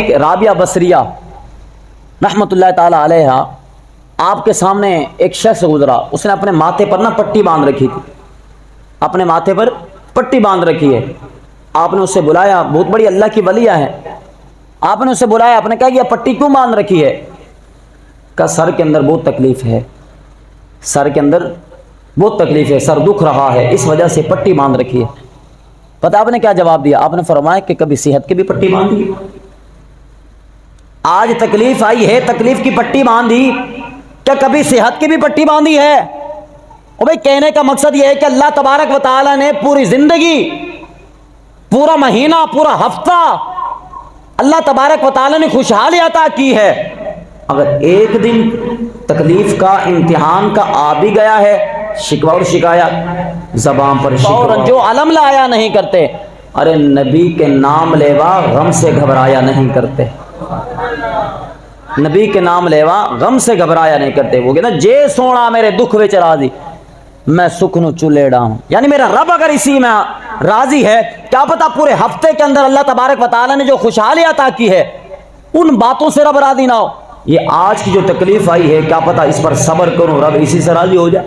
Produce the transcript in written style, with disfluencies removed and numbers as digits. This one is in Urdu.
ایک رابعہ بصریہ رحمۃ اللہ تعالی علیہ، آپ کے سامنے ایک شخص گزرا، اس نے اپنے ماتھے پر نا پٹی باندھ رکھی تھی، اپنے ماتھے پر پٹی باندھ رکھی ہے۔ آپ نے اسے بلایا، بہت بڑی اللہ کی ولیہ ہے، آپ نے اسے بلایا، آپ نے کہا کہ یہ پٹی کیوں باندھ رکھی ہے؟ کہا سر کے اندر بہت تکلیف ہے، سر کے اندر بہت تکلیف ہے، سر دکھ رہا ہے، اس وجہ سے پٹی باندھ رکھی ہے۔ پتہ آپ نے کیا جواب دیا؟ آپ نے فرمایا کہ کبھی صحت کی بھی پٹی باندھی؟ آج تکلیف آئی ہے، تکلیف کی پٹی باندھی، کیا کبھی صحت کی بھی پٹی باندھی ہے؟ اور بھائی کہنے کا مقصد یہ ہے کہ اللہ تبارک و تعالیٰ نے پوری زندگی، پورا مہینہ، پورا ہفتہ اللہ تبارک و تعالیٰ نے خوشحالی عطا کی ہے، اگر ایک دن تکلیف کا، امتحان کا آ بھی گیا ہے، شکوہ اور شکایت زبان پر شکوہ، جو علم لایا نہیں کرتے، ارے نبی کے نام لیوا غم سے گھبرایا نہیں کرتے، نبی کے نام لیوا غم سے گھبرایا نہیں کرتے۔ وہ کہنا جے سونا میرے دکھ وچ راضی، میں سکھ نو چلیڑا ہوں، یعنی میرا رب اگر اسی میں راضی ہے، کیا پتا پورے ہفتے کے اندر اللہ تبارک و تعالیٰ نے جو خوشحالی عطا کی ہے ان باتوں سے رب راضی نہ ہو۔ یہ آج کی جو تکلیف آئی ہے، کیا پتا اس پر صبر کروں رب اسی سے راضی ہو جائے۔